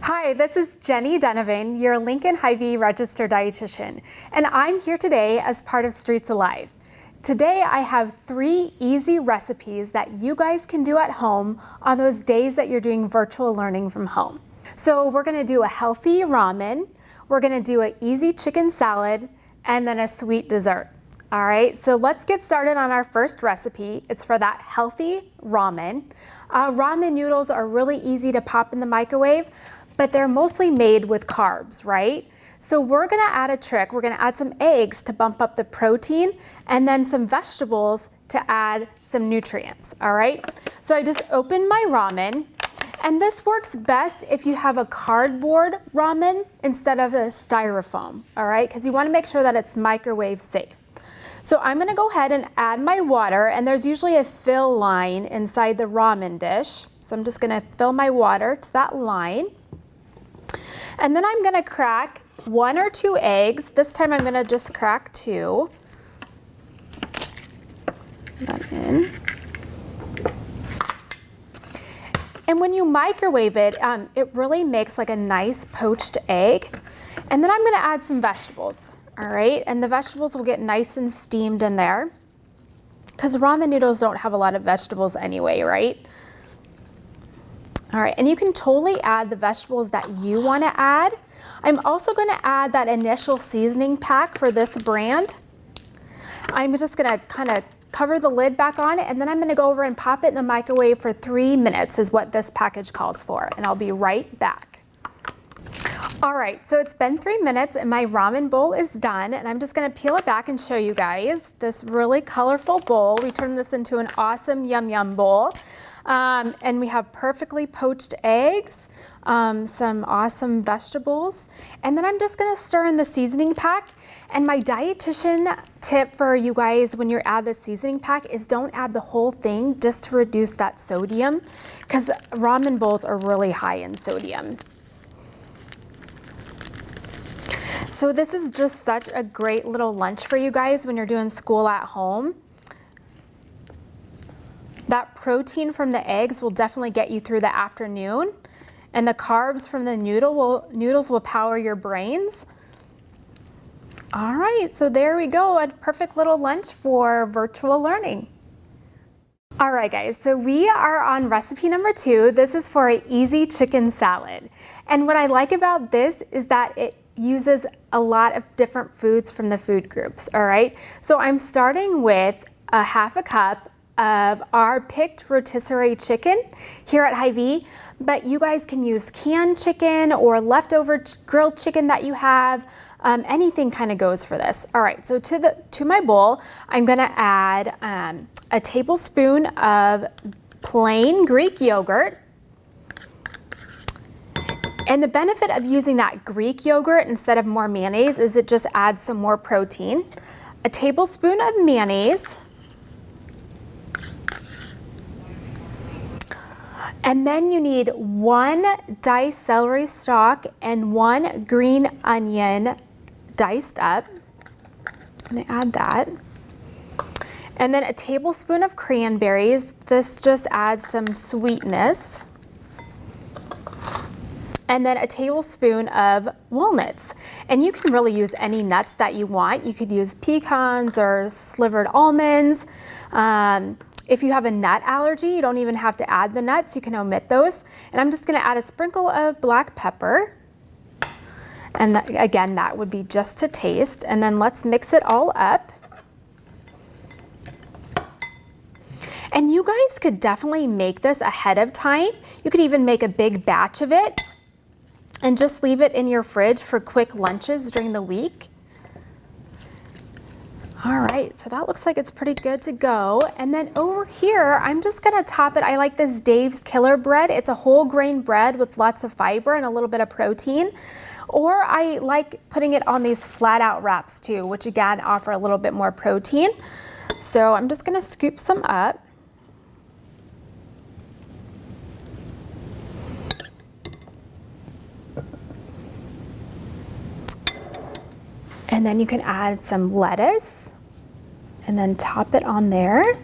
Hi, this is Jenny Donovan, your Lincoln Hy-Vee registered dietitian, and I'm here today as part of Streets Alive. Today I have 3 easy recipes that you guys can do at home on those days that you're doing virtual learning from home. So we're gonna do a healthy ramen, we're gonna do an easy chicken salad, and then a sweet dessert. All right, so let's get started on our first recipe. It's for that healthy ramen. Ramen noodles are really easy to pop in the microwave, but they're mostly made with carbs, right? So we're gonna add a trick. We're gonna add some eggs to bump up the protein and then some vegetables to add some nutrients, all right? So I just opened my ramen, and this works best if you have a cardboard ramen instead of a styrofoam, all right? Because you wanna make sure that it's microwave safe. So I'm gonna go ahead and add my water, and there's usually a fill line inside the ramen dish. So I'm just gonna fill my water to that line. And then I'm gonna crack 1 or 2 eggs. This time I'm gonna just crack 2. Put that in. And when you microwave it, it really makes like a nice poached egg. And then I'm gonna add some vegetables, all right? And the vegetables will get nice and steamed in there, because ramen noodles don't have a lot of vegetables anyway, right? All right, and you can totally add the vegetables that you want to add. I'm also going to add that initial seasoning pack for this brand. I'm just going to kind of cover the lid back on it, and then I'm going to go over and pop it in the microwave for 3 minutes is what this package calls for, and I'll be right back. All right, so it's been 3 minutes and my ramen bowl is done, and I'm just going to peel it back and show you guys this really colorful bowl. We turned this into an awesome yum yum bowl. And we have perfectly poached eggs, some awesome vegetables, and then I'm just gonna stir in the seasoning pack. And my dietitian tip for you guys when you add the seasoning pack is don't add the whole thing, just to reduce that sodium, because ramen bowls are really high in sodium. So this is just such a great little lunch for you guys when you're doing school at home. That protein from the eggs will definitely get you through the afternoon, and the carbs from the noodles will power your brains. All right, so there we go, a perfect little lunch for virtual learning. All right guys, so we are on recipe number 2. This is for an easy chicken salad. And what I like about this is that it uses a lot of different foods from the food groups, all right? So I'm starting with a 1/2 cup of our picked rotisserie chicken here at Hy-Vee, but you guys can use canned chicken or leftover grilled chicken that you have. Anything kind of goes for this. All right, so to my bowl, I'm gonna add a tablespoon of plain Greek yogurt. And the benefit of using that Greek yogurt instead of more mayonnaise is it just adds some more protein. A tablespoon of mayonnaise. And then you need 1 diced celery stalk and 1 green onion diced up. I'm gonna add that. And then a tablespoon of cranberries. This just adds some sweetness. And then a tablespoon of walnuts. And you can really use any nuts that you want. You could use pecans or slivered almonds. If you have a nut allergy, you don't even have to add the nuts, you can omit those. And I'm just gonna add a sprinkle of black pepper. And again, that would be just to taste. And then let's mix it all up. And you guys could definitely make this ahead of time. You could even make a big batch of it and just leave it in your fridge for quick lunches during the week. All right, so that looks like it's pretty good to go. And then over here, I'm just gonna top it. I like this Dave's Killer bread. It's a whole grain bread with lots of fiber and a little bit of protein. Or I like putting it on these flat out wraps too, which again, offer a little bit more protein. So I'm just gonna scoop some up. And then you can add some lettuce and then top it on there.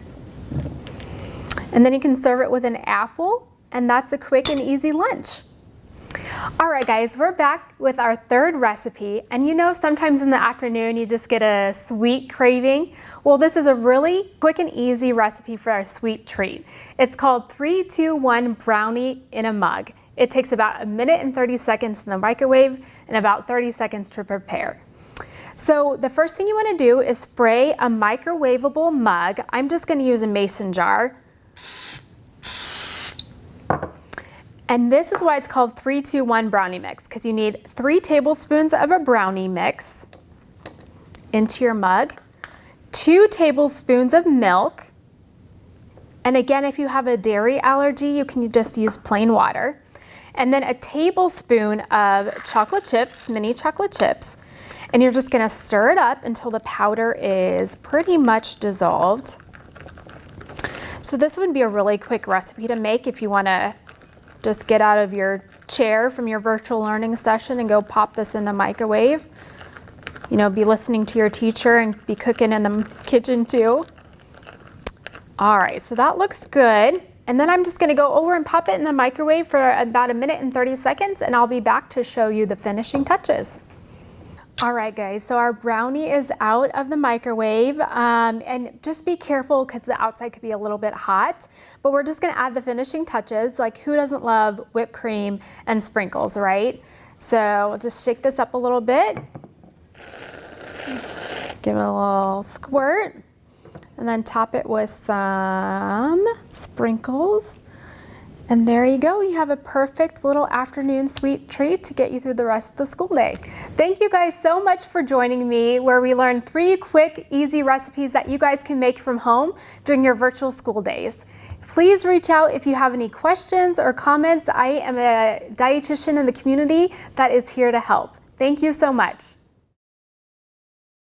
And then you can serve it with an apple, and that's a quick and easy lunch. All right, guys, we're back with our third recipe. And you know, sometimes in the afternoon, you just get a sweet craving. Well, this is a really quick and easy recipe for our sweet treat. It's called 3-2-1 brownie in a mug. It takes about 1 minute and 30 seconds in the microwave and about 30 seconds to prepare. So the first thing you want to do is spray a microwavable mug. I'm just going to use a mason jar. And this is why it's called 3-2-1 brownie mix, because you need 3 tablespoons of a brownie mix into your mug, 2 tablespoons of milk, and again, if you have a dairy allergy, you can just use plain water, and then a tablespoon of chocolate chips, mini chocolate chips, and you're just gonna stir it up until the powder is pretty much dissolved. So this would be a really quick recipe to make if you wanna just get out of your chair from your virtual learning session and go pop this in the microwave. You know, be listening to your teacher and be cooking in the kitchen too. All right, so that looks good. And then I'm just gonna go over and pop it in the microwave for about 1 minute and 30 seconds, and I'll be back to show you the finishing touches. All right, guys, so our brownie is out of the microwave, and just be careful because the outside could be a little bit hot, but we're just gonna add the finishing touches. Like, who doesn't love whipped cream and sprinkles, right? So we'll just shake this up a little bit, give it a little squirt, and then top it with some sprinkles. And there you go, you have a perfect little afternoon sweet treat to get you through the rest of the school day. Thank you guys so much for joining me, where we learned 3 quick, easy recipes that you guys can make from home during your virtual school days. Please reach out if you have any questions or comments. I am a dietitian in the community that is here to help. Thank you so much.